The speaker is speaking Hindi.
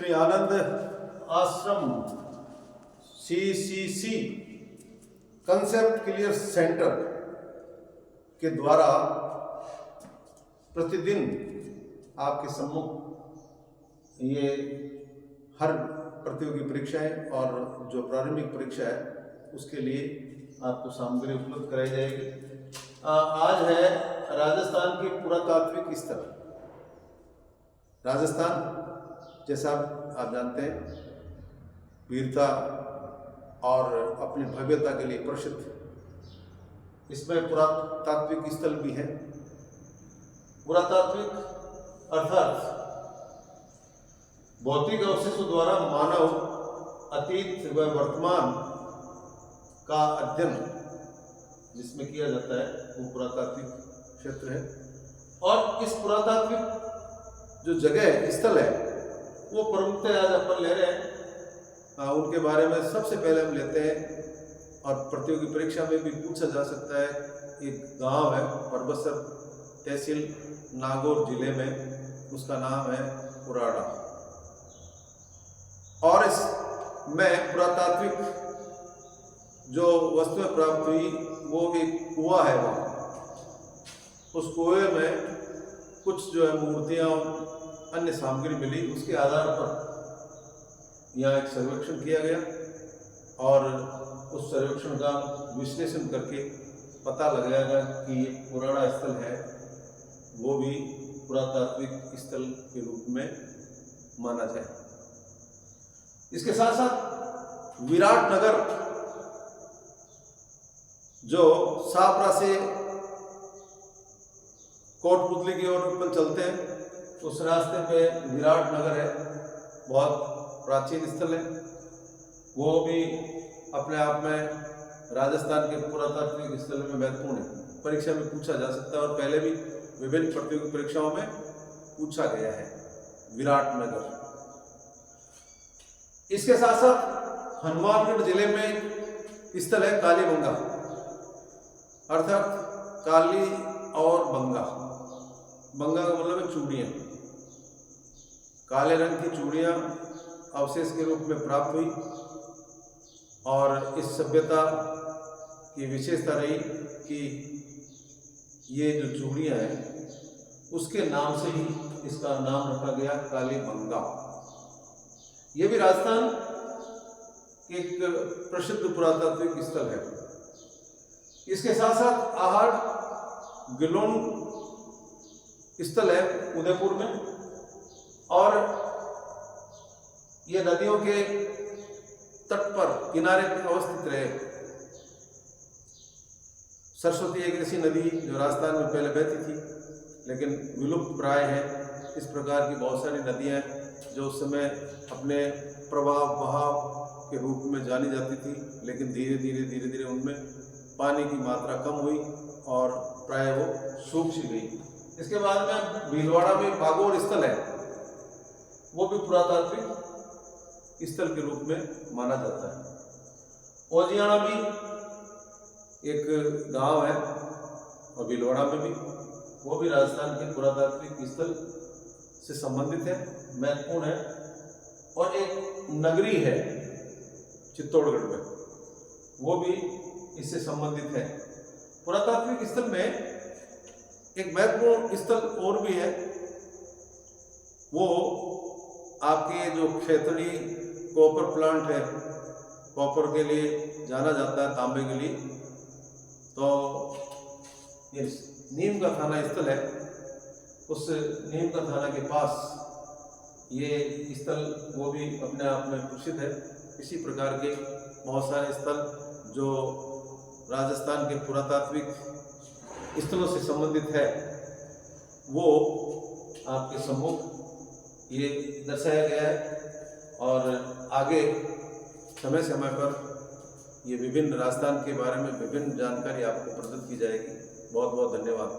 श्री आनंद आश्रम CCC कंसेप्ट क्लियर सेंटर के द्वारा प्रतिदिन आपके सम्मुख ये हर प्रतियोगी परीक्षाएं और जो प्रारंभिक परीक्षा है उसके लिए आपको सामग्री उपलब्ध कराई जाएगी। आज है राजस्थान के पुरातात्विक स्थल। राजस्थान जैसा आप जानते हैं वीरता और अपनी भव्यता के लिए प्रसिद्ध, इसमें पुरातात्विक स्थल भी है। पुरातात्विक अर्थात भौतिक अवशेषों द्वारा मानव अतीत व वर्तमान का अध्ययन जिसमें किया जाता है वो पुरातात्विक क्षेत्र है। और इस पुरातात्विक जो जगह स्थल है वो प्रमुखतः आज अपन ले रहे हैं। उनके बारे में सबसे पहले हम लेते हैं और प्रतियोगी परीक्षा में भी पूछा जा सकता है। एक गांव है परबसर तहसील नागौर जिले में, उसका नाम है पुराड़ा। और इसमें पुरातात्विक जो वस्तुएं प्राप्त हुई वो एक कुआं है। वहाँ उस कुएं में कुछ जो है मूर्तियां अन्य सामग्री मिली, उसके आधार पर यहाँ एक सर्वेक्षण किया गया और उस सर्वेक्षण का विश्लेषण करके पता लगाया कि ये पुराना स्थल है, वो भी पुरातात्विक स्थल के रूप में माना जाए। इसके साथ साथ विराटनगर जो सापरा से कोटपुतली की ओर ऊपर चलते हैं उस रास्ते पे विराटनगर है, बहुत प्राचीन स्थल है। वो भी अपने आप में राजस्थान के पुरातात्विक स्थल में महत्वपूर्ण है। परीक्षा में पूछा जा सकता है और पहले भी विभिन्न प्रतियोगी परीक्षाओं में पूछा गया है विराटनगर। इसके साथ साथ हनुमानगढ़ जिले में स्थल है कालीबंगा, अर्थात काली और बंगा। बंगा का मतलब है चूड़ियाँ। काले रंग की चूड़ियाँ अवशेष के रूप में प्राप्त हुई और इस सभ्यता की विशेषता रही कि ये जो चूड़ियाँ हैं उसके नाम से ही इसका नाम रखा गया कालीबंगा। ये भी राजस्थान के एक प्रसिद्ध पुरातात्विक स्थल है। इसके साथ साथ आहड़ गिलोन स्थल है उदयपुर में, और ये नदियों के तट पर किनारे पर अवस्थित रहे। सरस्वती एक ऐसी नदी जो राजस्थान में पहले बहती थी लेकिन विलुप्त प्राय है। इस प्रकार की बहुत सारी नदियां जो उस समय अपने प्रवाह बहाव के रूप में जानी जाती थी, लेकिन धीरे धीरे उनमें पानी की मात्रा कम हुई और प्राय वो सूख सी गई। इसके बाद में भीलवाड़ा में बागोर स्थल है, वो भी पुरातात्विक स्थल के रूप में माना जाता है। ओजियाना भी एक गांव है और भीलवाड़ा में भी, वो भी राजस्थान के पुरातात्विक स्थल से संबंधित है, महत्वपूर्ण है। और एक नगरी है चित्तौड़गढ़ में, वो भी इससे संबंधित है। पुरातात्विक स्थल में एक महत्वपूर्ण स्थल और भी है, वो आपके जो खेतड़ी कॉपर प्लांट है, कॉपर के लिए जाना जाता है, तांबे के लिए। तो ये नीम का थाना स्थल है, उस नीम का थाना के पास ये स्थल वो भी अपने आप में प्रसिद्ध है। इसी प्रकार के बहुत सारे स्थल जो राजस्थान के पुरातात्विक स्थलों से संबंधित है वो आपके सम्मुख ये दर्शाया गया है। और आगे समय समय पर ये विभिन्न राजस्थान के बारे में विभिन्न जानकारी आपको प्रदत्त की जाएगी। बहुत बहुत धन्यवाद।